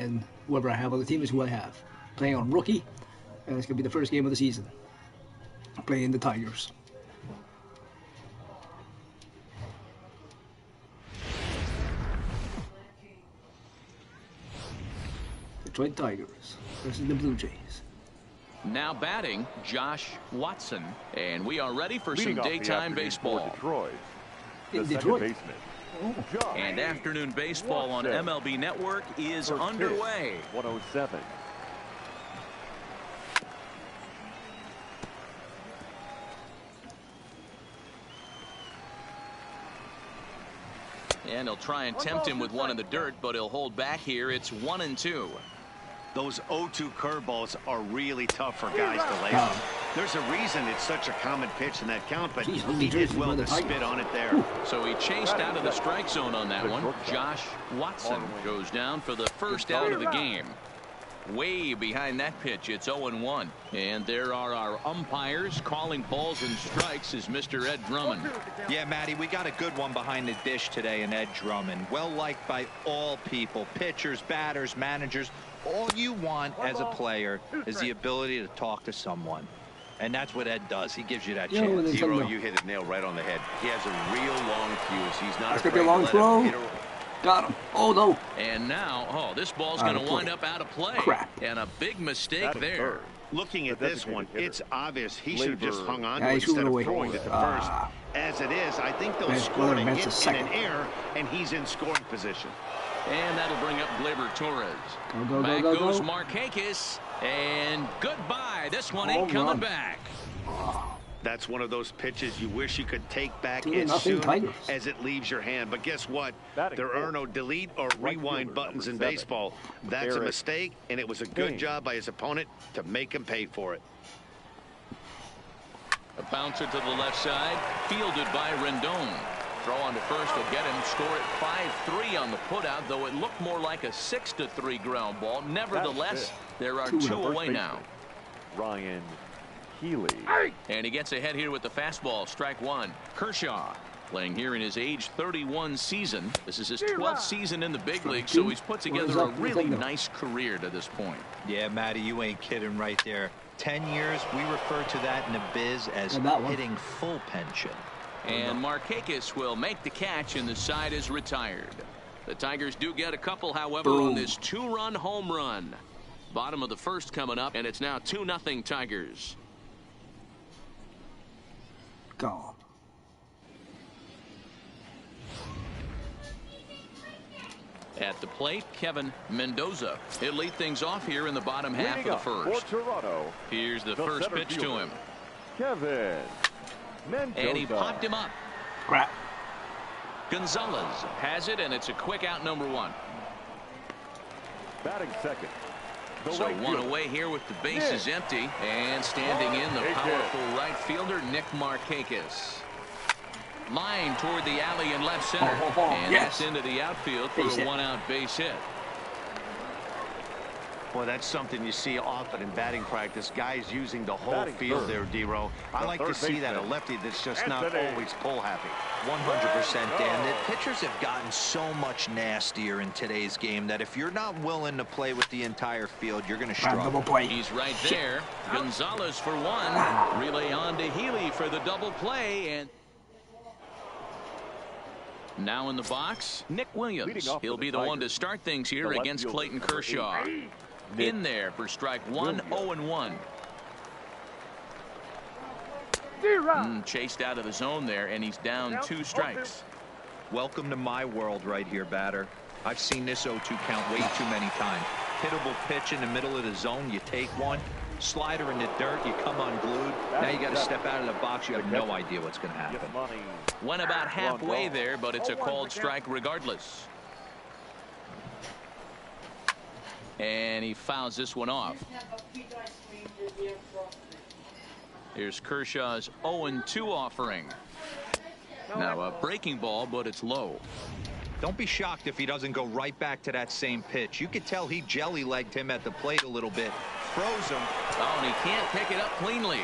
and whoever I have on the team is who I have. Playing on rookie, and it's going to be the first game of the season. Playing the Tigers. Detroit Tigers versus the Blue Jays. Now batting, Josh Watson. And we are ready for some daytime baseball. Detroit. In Detroit. Baseman. Oh. And afternoon baseball on MLB Network is underway. 107. And he'll try and tempt him with one in the dirt, but he'll hold back here. It's 1-2. Those 0-2 curveballs are really tough for guys to lay on. There's a reason it's such a common pitch in that count, but he did well to spit on it there. So he chased out of the strike zone on that one. Josh Watson goes down for the first out of the game. Way behind that pitch, it's 0-1. And there are our umpires calling balls and strikes is Mr. Ed Drummond. Yeah, Matty, we got a good one behind the dish today in Ed Drummond. Well liked by all people, pitchers, batters, managers. All you want as a player is the ability to talk to someone. And that's what Ed does. He gives you that chance. Hero, you hit it nail right on the head. He has a real long fuse. He's not afraid to long throw. hit Got him. Oh, no. And now, this ball's going to wind up out of play. Crap. And a big mistake there. Looking at this one, it's obvious he should have just hung on Yeah, to it instead of away. throwing it to first. As it is, I think they'll score to hit in an air, and he's in scoring position. And that'll bring up Gleyber Torres. Go, back go, goes go. Markakis. And goodbye. This one ain't coming back. That's one of those pitches you wish you could take back 2-0 as soon Tigers. as it leaves your hand. But guess what? There are no delete or rewind buttons in baseball. That's a mistake, and it was a good job by his opponent to make him pay for it. A bouncer to the left side, fielded by Rendon. Throw on to first will get him. Score it 5-3 on the putout, though it looked more like a 6-3 ground ball. Nevertheless, there are two away now. Ryan Healy. And he gets ahead here with the fastball. Strike one. Kershaw playing here in his age 31 season. This is his 12th season in the big league, so he's put together a really nice career to this point. Yeah, Matty, you ain't kidding right there. 10 years, we refer to that in the biz as hitting full pension. And Markakis will make the catch, and the side is retired. The Tigers do get a couple, however, on this two-run home run. Bottom of the first coming up, and it's now 2-0 Tigers. Gone. At the plate, Kevin Mendoza. He'll lead things off here in the bottom half of the first. For Toronto, Here's the first pitch to him. Kevin Mendoza. And he popped him up. Crap. Gonzalez has it, and it's a quick out, number one. Batting second. So one away here with the bases empty, and standing in the powerful right fielder Nick Markakis. Line toward the alley in left center, and that's into the outfield for a one-out base hit. Boy, that's something you see often in batting practice. Guys using the whole field there, D-Row. I like to see that. A lefty that's just not always pull happy. 100%, Dan. The pitchers have gotten so much nastier in today's game that if you're not willing to play with the entire field, you're going to struggle. He's right there. Gonzalez for one. Relay on to Healy for the double play. And now in the box, Nick Williams. He'll be the one to start things here against Clayton Kershaw. In there for strike one, 0-1. Chased out of the zone there, and he's down 2 strikes. Welcome to my world right here, batter. I've seen this 0-2 count way too many times. Hittable pitch in the middle of the zone, you take one. Slider in the dirt, you come unglued. Now you got to step out of the box. You have no idea what's going to happen. Went about halfway there, but it's a called strike regardless. And he fouls this one off. Here's Kershaw's 0-2 offering. Now a breaking ball, but it's low. Don't be shocked if he doesn't go right back to that same pitch. You could tell he jelly-legged him at the plate a little bit. Froze him. Oh, and he can't pick it up cleanly.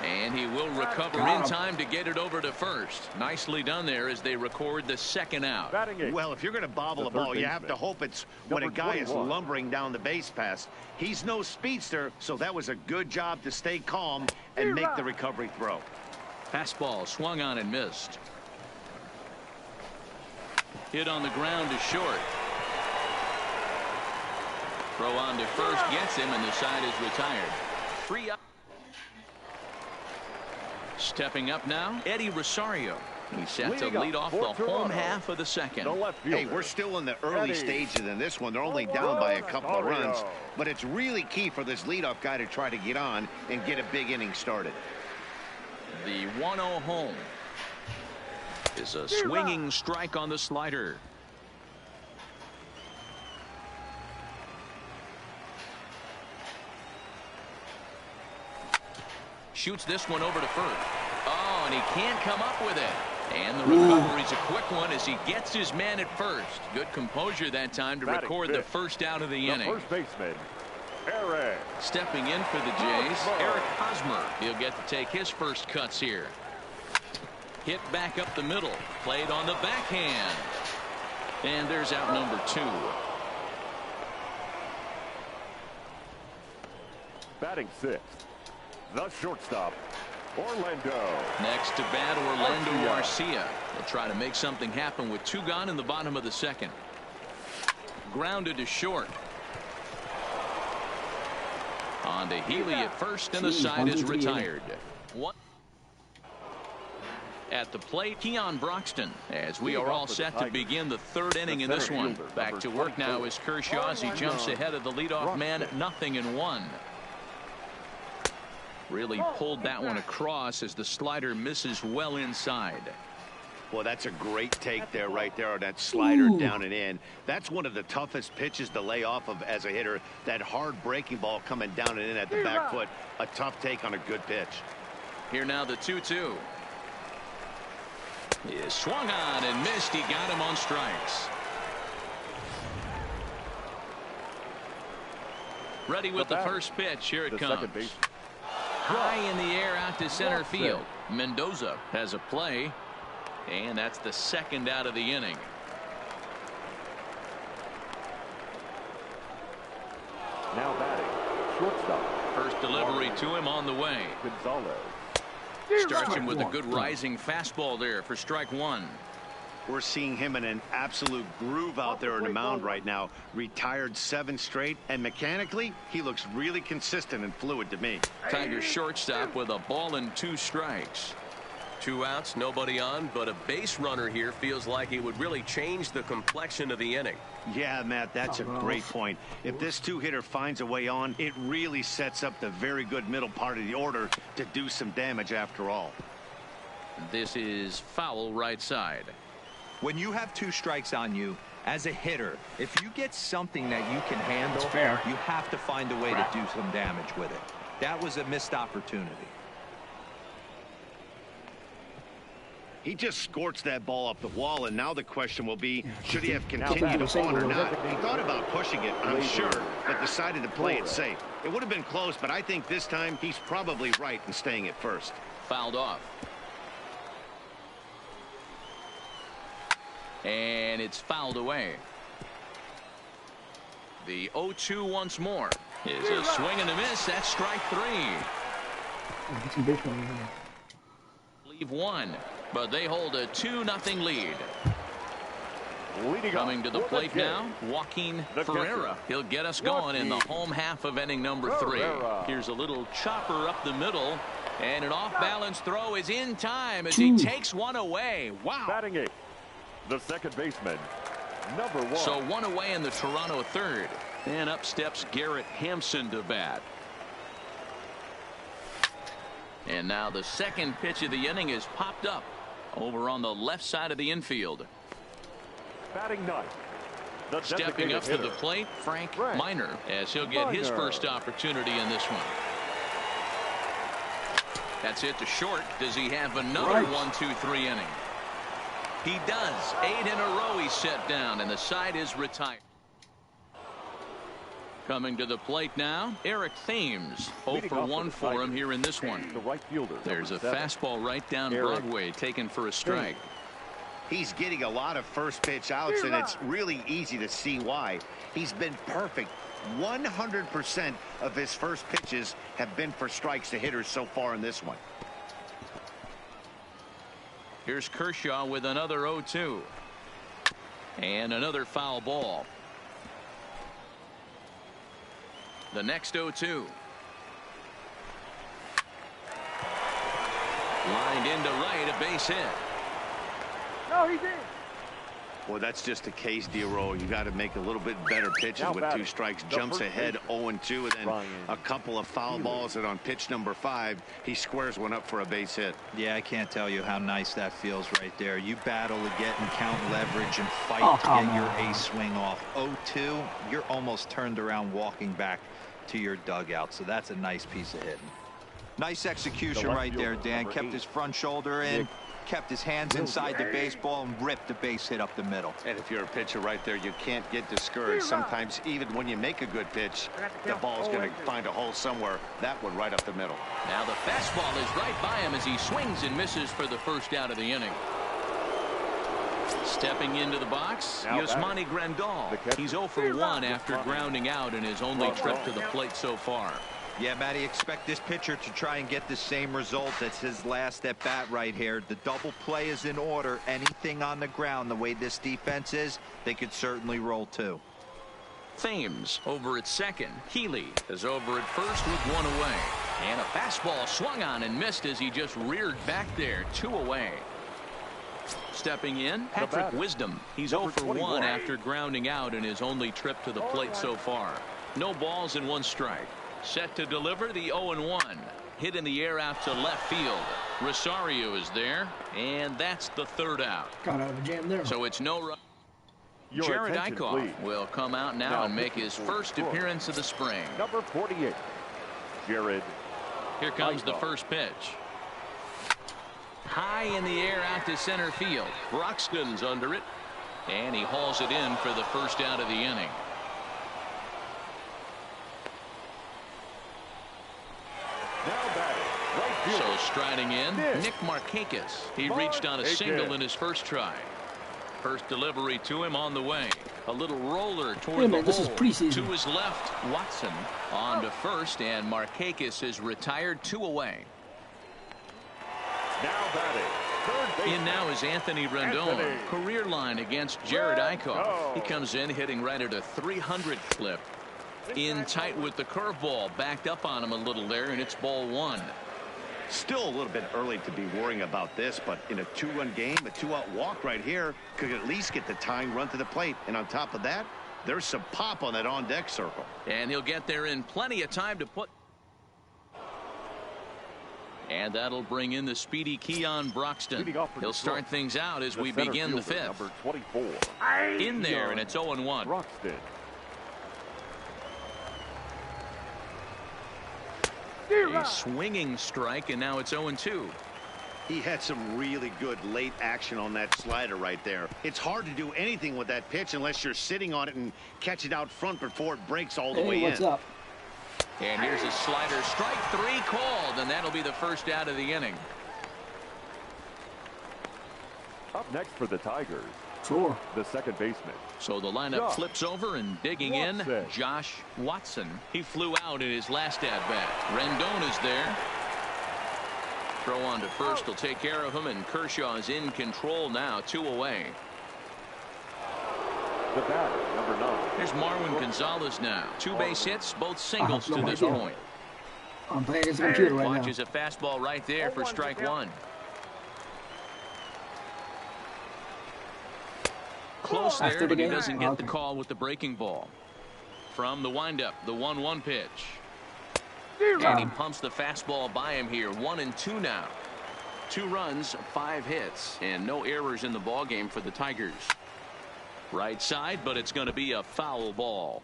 And he will recover in time to get it over to first. Nicely done there as they record the second out. Well, if you're going to bobble a ball, you have to hope it's when a guy is lumbering down the base pass. He's no speedster, so that was a good job to stay calm and make the recovery throw. Fastball swung on and missed. Hit on the ground to short. Throw on to first gets him, and the side is retired. 3 up. Stepping up now, Eddie Rosario. He's set to lead off the home half of the second. Hey, we're still in the early stages in this one. They're only down by a couple of runs, but it's really key for this leadoff guy to try to get on and get a big inning started. The 1-0 home is a swinging strike on the slider. Shoots this one over to first. Oh, and he can't come up with it. And the recovery's a quick one as he gets his man at first. Good composure that time to record the first out of the inning. First baseman, Eric. Stepping in for the Jays, Eric Hosmer. He'll get to take his first cuts here. Hit back up the middle. Played on the backhand. And there's out number 2. Batting 6th, the shortstop, Orlando. Next to bat, Orlando Garcia. They'll try to make something happen with 2 gone in the bottom of the second. Grounded to short. On to Healy at first, and the side is retired. One. At the plate, Keon Broxton, as we are all set to begin the 3rd inning in this one. Back to work now as Kershaw as he jumps ahead of the leadoff man, 0-1. Really pulled that one across as the slider misses well inside. Well, that's a great take there, right there on that slider down and in. That's one of the toughest pitches to lay off of as a hitter. That hard breaking ball coming down and in at the back foot. A tough take on a good pitch. Here now the 2-2. Is swung on and missed. He got him on strikes. Ready with the first pitch. Here it comes. High in the air out to center field. Mendoza has a play. And that's the second out of the inning. Now batting, shortstop. First delivery to him on the way. Gonzalez. Starts him with a good rising fastball there for strike 1. We're seeing him in an absolute groove out there on the mound right now. Retired 7 straight, and mechanically, he looks really consistent and fluid to me. Tigers shortstop with a ball and 2 strikes. 2 outs, nobody on, but a base runner here feels like it would really change the complexion of the inning. Yeah, Matt, that's a great point. If this 2-hitter finds a way on, it really sets up the very good middle part of the order to do some damage after all. This is foul right side. When you have 2 strikes on you, as a hitter, if you get something that you can handle, you have to find a way to do some damage with it. That was a missed opportunity. He just scorched that ball off the wall, and now the question will be, should he have continued on or not? He thought about pushing it, I'm sure, but decided to play it safe. It would have been close, but I think this time he's probably right in staying at first. Fouled off. And it's fouled away. The 0-2 once more is a swing and a miss. That's strike 3. Leave 1, but they hold a 2-0 lead. Coming to the plate now, Joaquin Ferreira. He'll get us going in the home half of inning number 3. Here's a little chopper up the middle, and an off-balance throw is in time as he takes one away. Wow. Batting 8, the second baseman, number 1. So 1 away in the Toronto 3rd. And up steps Garrett Hampson to bat. And now the second pitch of the inning is popped up over on the left side of the infield. Batting 9. Stepping up to the plate, Frank Minor, as he'll get his first opportunity in this one. That's it to short. Does he have another 1-2-3 inning? He does. 8 in a row he's set down, and the side is retired. Coming to the plate now, Eric Thames. 0 for 1 for him here in this one. The right fielder. There's a fastball right down Broadway taken for a strike. He's getting a lot of first pitch outs, and it's really easy to see why. He's been perfect. 100% of his first pitches have been for strikes to hitters so far in this one. Here's Kershaw with another 0-2. And another foul ball. The next 0-2. Lined into right, a base hit. No, he did. Well, that's just a case, D-Roll. You got to make a little bit better pitches with 2 strikes. Jumps ahead 0-2, and then a couple of foul balls, and on pitch number 5, he squares one up for a base hit. Yeah, I can't tell you how nice that feels right there. You battle to get and count leverage and fight to get your ace swing off. 0-2, you're almost turned around walking back to your dugout, so that's a nice piece of hitting. Nice execution right there, Dan. Kept his front shoulder in, kept his hands inside the baseball, and ripped the base hit up the middle. And if you're a pitcher right there, you can't get discouraged. Sometimes even when you make a good pitch, the ball's going to find a hole somewhere. That one right up the middle. Now the fastball is right by him as he swings and misses for the first out of the inning. Stepping into the box, Yasmani Grandal. He's 0 for 1 after grounding out in his only trip to the plate so far. Yeah, Matty, expect this pitcher to try and get the same result as his last at bat right here. The double play is in order. Anything on the ground, the way this defense is, they could certainly roll too. Thames over at second. Healy is over at first with 1 away. And a fastball swung on and missed as he just reared back there. 2 away. Stepping in, Patrick Wisdom. He's 0 for 1 after grounding out in his only trip to the plate so far. No balls and 1 strike. Set to deliver the 0-1. Hit in the air out to left field. Rosario is there, and that's the 3rd out. Got out of a jam there. So it's no run. Jared Eichhoff will come out now and make his first appearance of the spring. Number 48, Jared. Here comes the first pitch. High in the air out to center field. Broxton's under it, and he hauls it in for the first out of the inning. So striding in, Nick Markakis. He reached on a single in his first try. First delivery to him on the way. A little roller toward the hole. To his left, Watson on to first, and Markakis is retired 2 away. Now batting. In now is Anthony Rendon. Career line against Jared Eichhoff. He comes in hitting right at a 300 clip. In tight with the curveball, backed up on him a little there, and it's ball 1. Still a little bit early to be worrying about this, but in a 2-run game, a 2-out walk right here could at least get the tying run to the plate. And on top of that, there's some pop on that on-deck circle. And he'll get there in plenty of time to put. And that'll bring in the speedy Keon Broxton. He'll start things out as we begin the 5th. Number 24. In there, and it's 0-1. Broxton. A swinging strike, and now it's 0-2. He had some really good late action on that slider right there. It's hard to do anything with that pitch unless you're sitting on it and catch it out front before it breaks all the way in. What's up? And here's a slider. Strike 3 called, and that'll be the first out of the inning. Up next for the Tigers. Sure. The second baseman. So the lineup flips over, and digging in, Josh Watson. He flew out in his last at-bat. Rendon is there. Throw on to first will take care of him, and Kershaw is in control now. 2 away. The batter, number 9. Here's Marwin Gonzalez now. 2 base hits, both singles to this point. I'm playing against the computer right now. Watches a fastball right there for strike 1. Close there, but he doesn't get the call with the breaking ball. From the windup, the 1-1 pitch. And he pumps the fastball by him here. 1-2 now. 2 runs, 5 hits, and no errors in the ball game for the Tigers. Right side, but it's going to be a foul ball.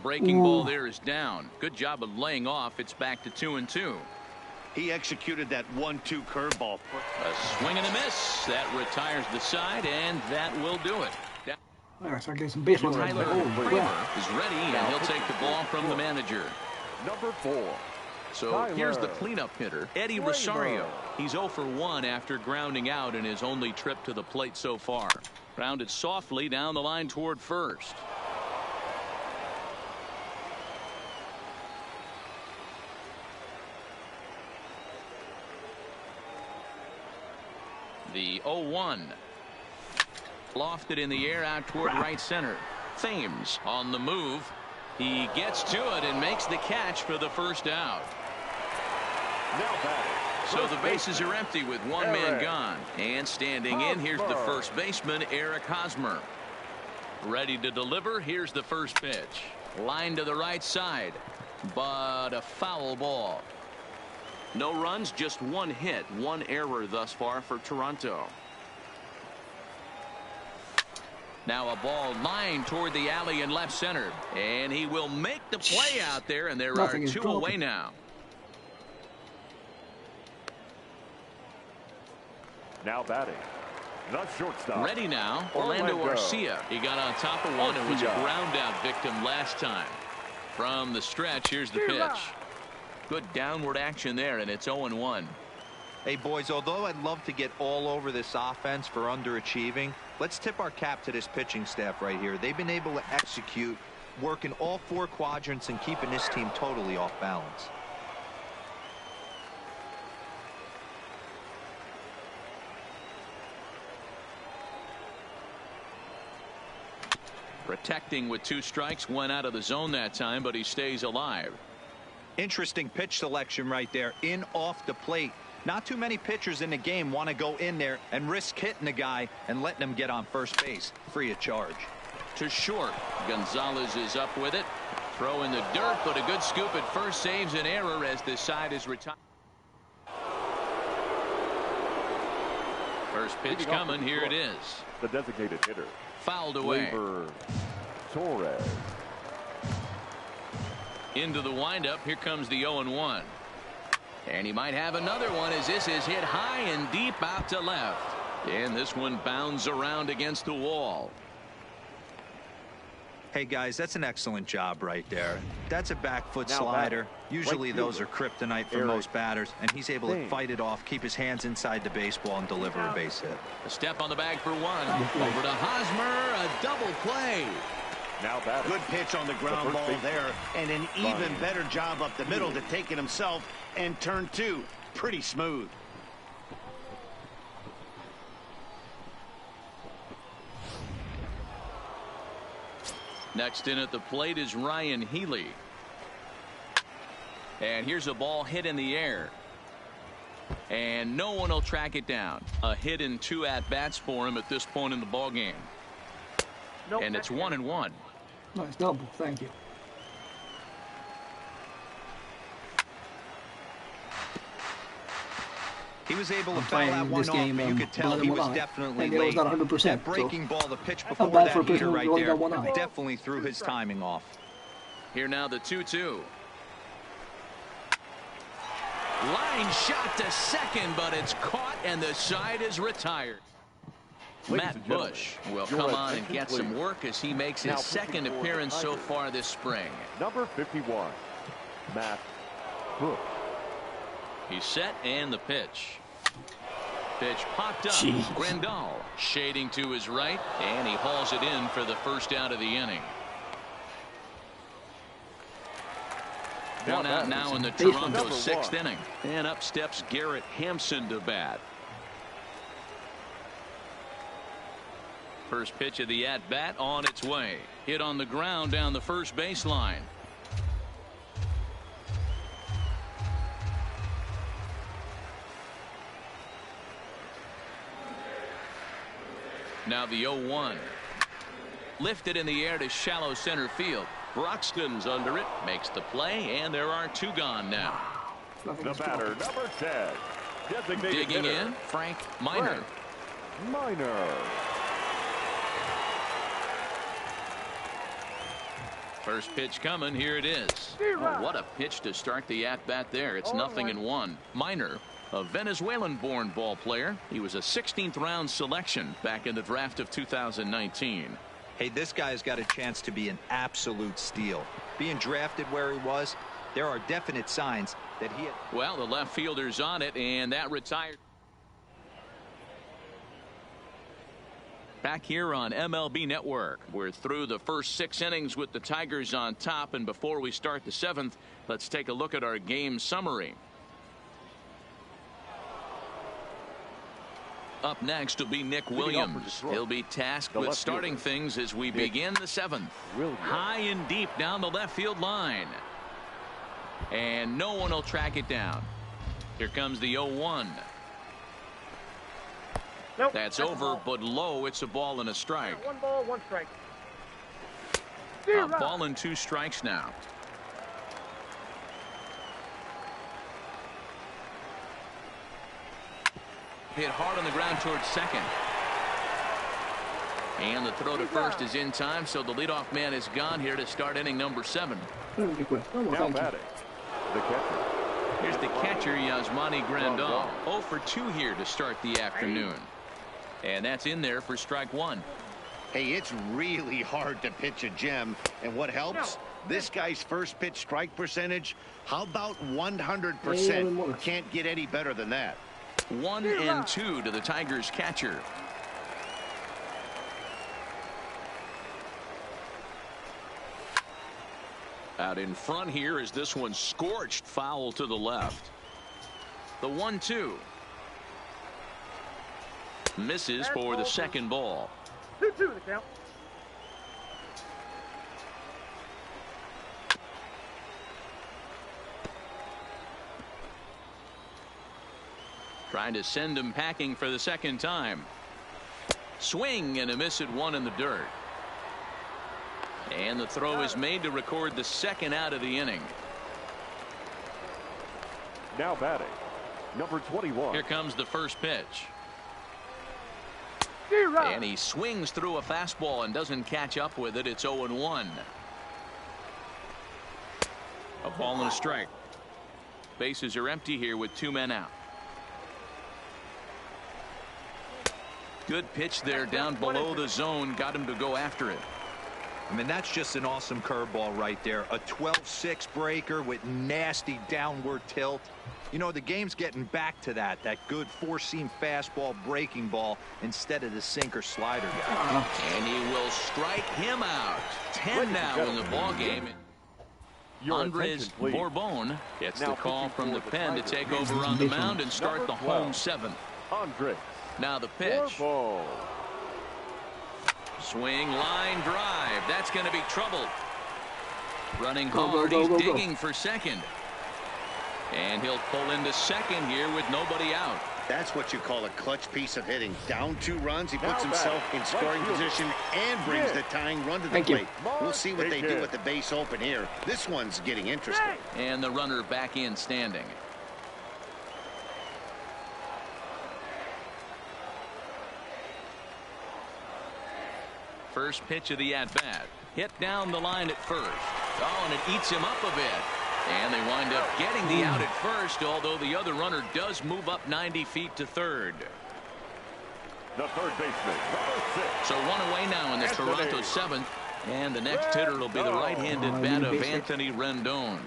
Breaking ball there is down. Good job of laying off. It's back to 2-2. He executed that 1-2 curveball. A swing and a miss. That retires the side, and that will do it. All right, start getting some baseball. Tyler Kramer is ready, and he'll take the ball from the manager. Number 4. So here's the cleanup hitter, Eddie Rosario. He's 0 for 1 after grounding out in his only trip to the plate so far. Grounded softly down the line toward first. The 0-1. Lofted in the air out toward right center. Thames on the move. He gets to it and makes the catch for the first out. So the bases are empty with one man gone. And standing in, here's the first baseman, Eric Hosmer. Ready to deliver. Here's the first pitch. Line to the right side. But a foul ball. No runs, just one hit, one error thus far for Toronto. Now a ball lined toward the alley in left center. And he will make the play out there, and there are 2 away now. Now batting, the shortstop. Ready now, Orlando Arcia. He got on top of one and was a ground out victim last time. From the stretch, here's the pitch. Good downward action there, and it's 0-1. Hey, boys, although I'd love to get all over this offense for underachieving, let's tip our cap to this pitching staff right here. They've been able to execute, working all 4 quadrants and keeping this team totally off balance. Protecting with 2 strikes, went out of the zone that time, but he stays alive. Interesting pitch selection right there, in off the plate. Not too many pitchers in the game want to go in there and risk hitting the guy and letting him get on first base free of charge. To short. Gonzalez is up with it. Throw in the dirt, but a good scoop at first saves an error as the side is retired. First pitch coming. Here it is. The designated hitter. Fouled away. Torres. Into the windup. Here comes the 0-1. And he might have another one as this is hit high and deep out to left. And this one bounds around against the wall. Hey, guys, that's an excellent job right there. That's a back foot slider. Usually those are kryptonite for most batters, and he's able to fight it off, keep his hands inside the baseball, and deliver a base hit. A step on the bag for one. Over to Hosmer. A double play. Now batting. Good pitch on the ground ball there, and an even better job up the middle to take it himself, and turn 2 pretty smooth. Next in at the plate is Ryan Healy. And here's a ball hit in the air. And no one will track it down. A hit in 2 at-bats for him at this point in the ballgame. And it's 1-1. Nice double. Thank you. He was able to foul that one off, but you could tell he was definitely late. Not 100%, that breaking ball, the pitch before bad that for a heater person right who there, only got one eye. definitely threw his timing off. Here now the 2-2. Line shot to second, but it's caught and the side is retired. Matt Bush will come on and get some work as he makes his second appearance so far this spring. Number 51, Matt Bush. He's set and the pitch. Pitch popped up. Grandal shading to his right, and he hauls it in for the first out of the inning. One out now in the Toronto 6th inning. And up steps Garrett Hampson to bat. First pitch of the at-bat on its way. Hit on the ground down the first baseline. Now the 0-1. Lifted in the air to shallow center field. Broxton's under it, makes the play, and there are 2 gone now. The batter, number 10. Designated Digging hitter, in, Frank Minor. First pitch coming. Here it is. Oh, what a pitch to start the at-bat there. It's 0-1. Minor, a Venezuelan-born ball player. He was a 16th round selection back in the draft of 2019. Hey, this guy's got a chance to be an absolute steal. Being drafted where he was, there are definite signs that he... Well, the left fielder's on it, and that retired. Back here on MLB Network, we're through the first 6 innings with the Tigers on top, and before we start the 7th, let's take a look at our game summary. Up next will be Nick Williams. He'll be tasked with starting things as we begin the 7th. High and deep down the left field line. And no one will track it down. Here comes the 0-1. Nope, that's over, but low. It's a ball and a strike. 1 ball, 1 strike. A ball and 2 strikes now. Hit hard on the ground towards second. And the throw to first is in time, so the leadoff man is gone here to start inning number 7. Now batting, the catcher. Here's the catcher, Yasmani Grandal. 0 for 2 here to start the afternoon. And that's in there for strike 1. Hey, it's really hard to pitch a gem. And what helps? This guy's first pitch strike percentage, how about 100%? Can't get any better than that. 1 and 2 to the Tigers catcher. Out in front here is this one scorched foul to the left. The 1-2. Misses for the second ball. 2-2 the count. Trying to send him packing for the second time. Swing and a miss at 1 in the dirt. And the throw is made to record the second out of the inning. Now batting, number 21. Here comes the first pitch. And he swings through a fastball and doesn't catch up with it. It's 0-1. A ball and a strike. Bases are empty here with 2 men out. Good pitch there down below the zone. Got him to go after it. I mean, that's just an awesome curveball right there. A 12-6 breaker with nasty downward tilt. You know, the game's getting back to that good 4-seam fastball breaking ball instead of the sinker slider guy. And he will strike him out. 10 now in the ball game. Andres Bourbon gets the call from the pen to take over on the mound and start the home 7th. Andres. Now the pitch. Swing, line drive. That's going to be trouble. Running hard. He's digging for second. And he'll pull into second here with nobody out. That's what you call a clutch piece of hitting. Down 2 runs, he puts himself in scoring position and brings the tying run to the plate. We'll see what they do with the base open here. This one's getting interesting. And the runner back in standing. First pitch of the at-bat. Hit down the line at first. Oh, and it eats him up a bit. And they wind up getting the out at first, although the other runner does move up 90 feet to third. The third baseman, number 6. So 1 away now in the Toronto 7th. And the next hitter will be the right-handed bat of Anthony Rendon.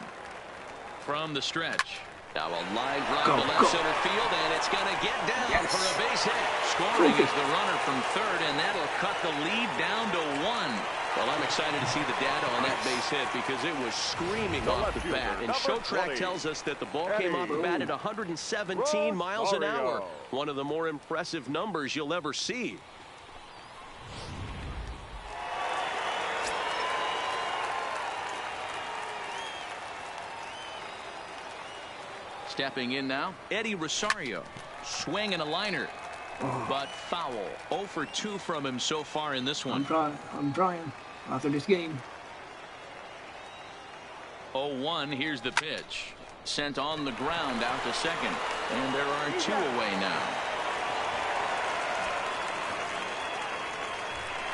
From the stretch. Now a line drive to left center field, and it's going to get down for a base hit. Scoring is the runner from third, and that'll cut the lead down to 1. Well, I'm excited to see the data on that base hit because it was screaming off the bat. And ShowTrack tells us that the ball came off the bat at 117 miles an hour. One of the more impressive numbers you'll ever see. Stepping in now, Eddie Rosario. Swing and a liner. But foul. 0 for 2 from him so far in this one. I'm trying after this game. 0-1. Here's the pitch. Sent on the ground out to second. And there are 2 away now.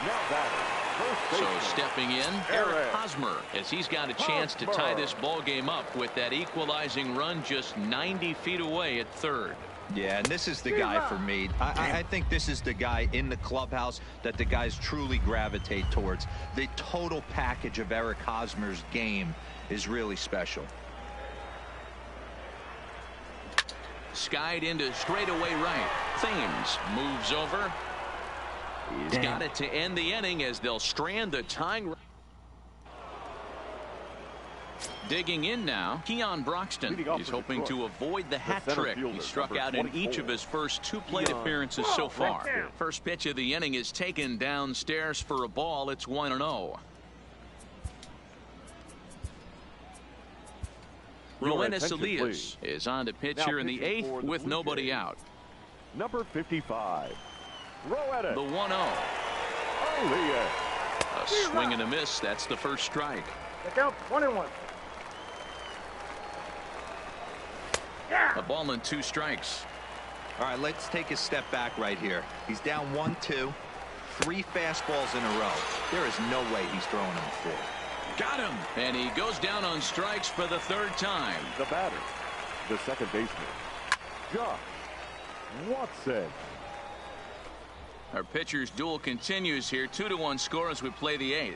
Now batting, first So stepping in, Eric Hosmer, as he's got a chance to tie this ball game up with that equalizing run just 90 feet away at third. Yeah, and this is the guy for me. I think this is the guy in the clubhouse that the guys truly gravitate towards. The total package of Eric Hosmer's game is really special. Skied into straightaway right. Thames moves over. He's got it to end the inning as they'll strand the tying. Digging in now, Keon Broxton. He's hoping to avoid the hat trick. He struck out in each of his first 2 plate appearances so far. First pitch of the inning is taken downstairs for a ball. It's 1-0. Roenis Elias is on to pitch here in the 8th with nobody out. Number 55, Roenis. The 1-0. A swing and a miss. That's the first strike. The count 1-1. A ball and 2 strikes. All right, let's take a step back right here. He's down 1-2, 3 fastballs in a row. There is no way he's throwing them 4. Got him. And he goes down on strikes for the 3rd time. The batter, the second baseman, Josh Watson. Our pitcher's duel continues here. 2-1 score as we play the 8th.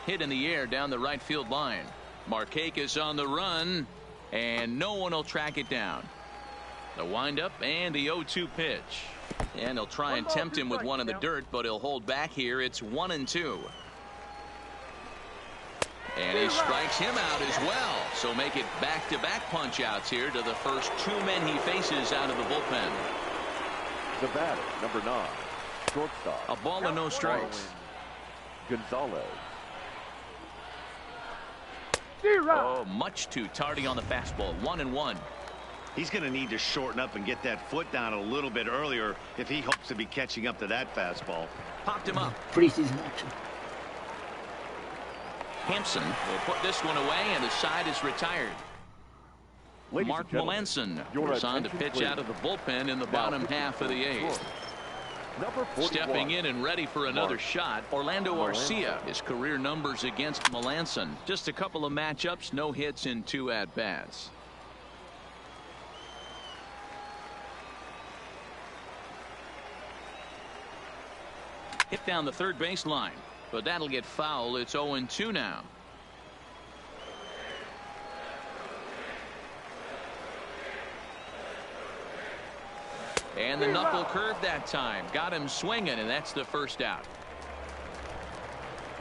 Hit in the air down the right field line. Markakis on the run, and no one will track it down. The windup and the 0-2 pitch. And he'll try and tempt him with one in the dirt, but he'll hold back here. It's 1-2. And he strikes him out as well. So make it back-to-back punch-outs here to the first 2 men he faces out of the bullpen. The batter, number 9, shortstop. A ball and no strikes. Gonzalez. Oh, much too tardy on the fastball. 1-1. He's going to need to shorten up and get that foot down a little bit earlier if he hopes to be catching up to that fastball. Popped him up. Preseason action. Hampson will put this one away, and the side is retired. Mark Melanson is on to pitch out of the bullpen in the bottom half of the 8th. Stepping in and ready for another shot, Orlando Arcia. His career numbers against Melanson. Just a couple of matchups, no hits in 2 at-bats. Hit down the third base line, but that'll get foul. It's 0-2 now. And the knuckle curve that time. Got him swinging, and that's the first out.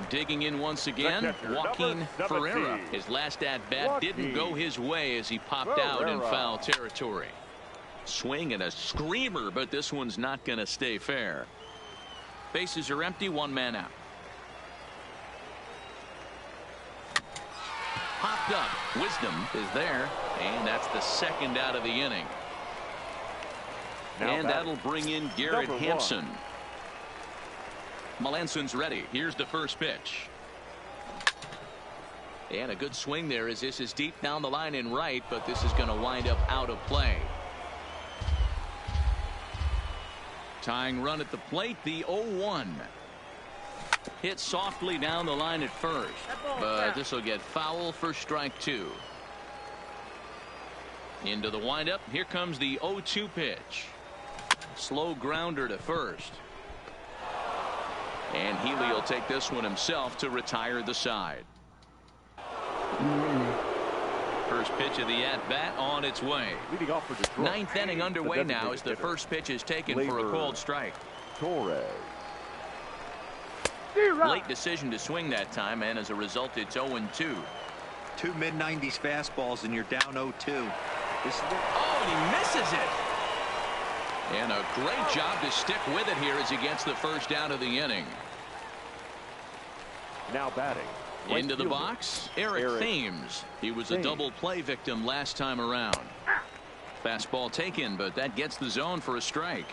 Digging in once again, Joaquin Ferreira. His last at-bat didn't go his way as he popped out in foul territory. Swing and a screamer, but this one's not going to stay fair. Bases are empty, 1 man out. Popped up. Wisdom is there, and that's the 2nd out of the inning. And that'll bring in Garrett Hampson. Melanson's ready. Here's the first pitch. And a good swing there as this is deep down the line in right, but this is going to wind up out of play. Tying run at the plate, the 0-1. Hit softly down the line at first, but this will get foul for strike 2. Into the windup. Here comes the 0-2 pitch. Slow grounder to first. And Healy will take this one himself to retire the side. First pitch of the at-bat on its way. 9th inning underway now as the first pitch is taken for a called strike. Torres. Late decision to swing that time, and as a result it's 0-2. 2 mid-90s fastballs and you're down 0-2. Oh, and he misses it. And a great job to stick with it here as he gets the first out of the inning. Now batting. Into the box, Eric Thames. He was a double play victim last time around. Fastball taken, but that gets the zone for a strike.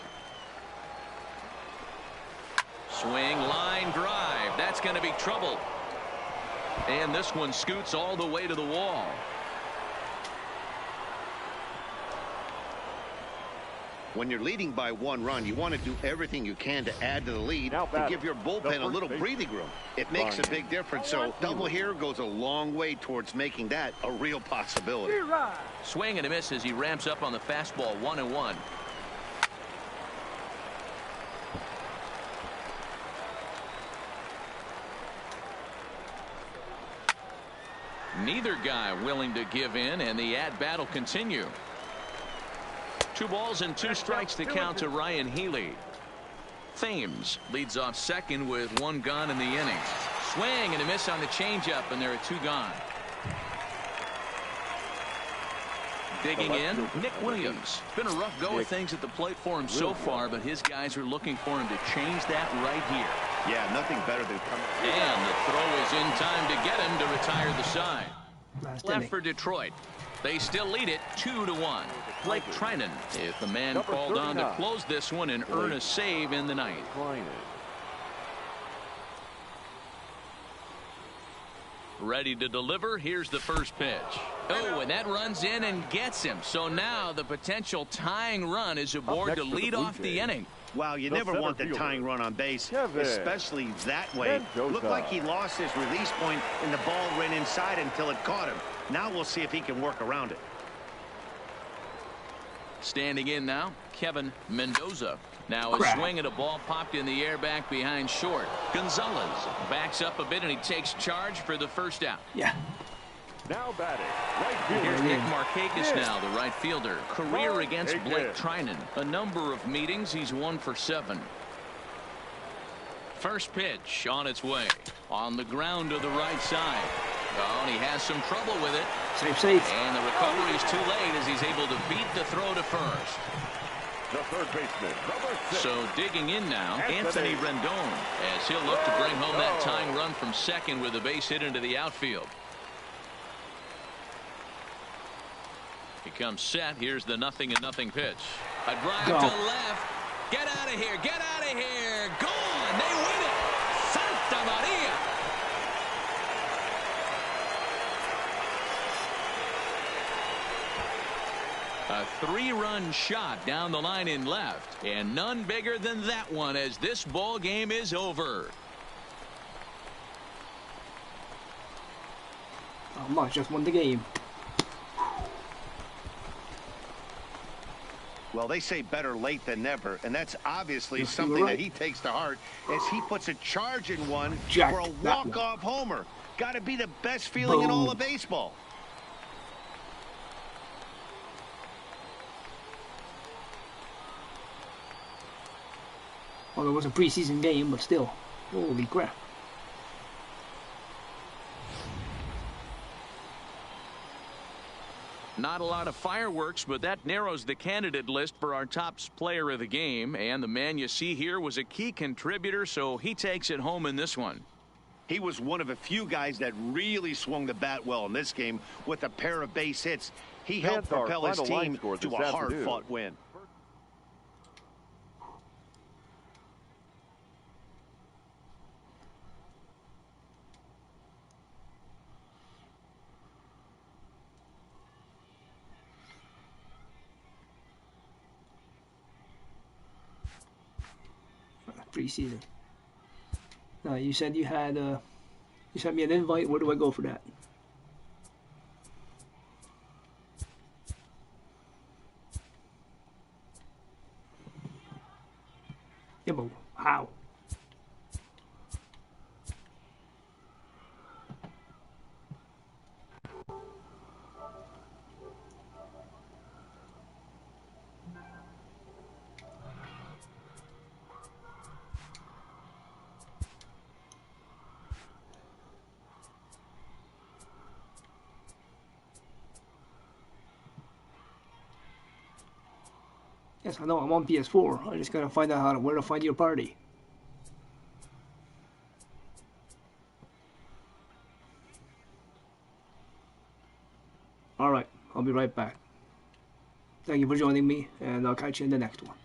Swing, line drive. That's going to be trouble. And this one scoots all the way to the wall. When you're leading by 1 run, you want to do everything you can to add to the lead and give your bullpen a little breathing room. It makes a big difference, so double here goes a long way towards making that a real possibility. Swing and a miss as he ramps up on the fastball. 1-1. Neither guy willing to give in, and the at-bat will continue. 2 balls and 2 strikes to count to Ryan Healy. Thames leads off second with 1 gone in the inning. Swing and a miss on the changeup, and there are 2 gone. Digging in, Nick Williams. It's been a rough go of things at the plate for him so far, but his guys are looking for him to change that right here. Yeah, nothing better than coming. And the throw is in time to get him to retire the side. Left for Detroit. They still lead it 2-1. Blake Trinan is the man called on to close this one and earn a save in the ninth. Ready to deliver. Here's the first pitch. Oh, and that runs in and gets him. So now the potential tying run is aboard to lead off the inning. Wow, you never want the tying run on base, especially that way. Looked like he lost his release point and the ball ran inside until it caught him. Now we'll see if he can work around it. Standing in now, Kevin Mendoza. Now a swing and a ball popped in the air back behind short. Gonzalez backs up a bit and he takes charge for the first out. Yeah. Now batting, right fielder. Here's Nick Markakis now, the right fielder. Career against Blake Trinan. A number of meetings, he's 1 for 7. First pitch on its way. On the ground to the right side. Oh, and he has some trouble with it. Safe. And the recovery is too late as he's able to beat the throw to first. The third baseman, number 6. So digging in now, Anthony Rendon, as he'll look to bring home that tying run from second with a base hit into the outfield. He comes set. Here's the 0-0 pitch. A drive to left. Get out of here. Get out of here. Gone. They win it. Santa Maria. A 3-run shot down the line in left, and none bigger than that one as this ball game is over. Mark just won the game. Well, they say better late than never, and that's obviously something that he takes to heart as he puts a charge in one for a walk-off homer. Got to be the best feeling in all of baseball. Well, it was a preseason game, but still. Holy crap. Not a lot of fireworks, but that narrows the candidate list for our top player of the game. And the man you see here was a key contributor, so he takes it home in this one. He was one of a few guys that really swung the bat well in this game with a pair of base hits. He helped propel his team to a hard-fought win. Preseason. No, you said you had you sent me an invite. Where do I go for that? Yeah, but how? Yes, I know I'm on PS4. I just gotta find out where to find your party. Alright, I'll be right back. Thank you for joining me, and I'll catch you in the next one.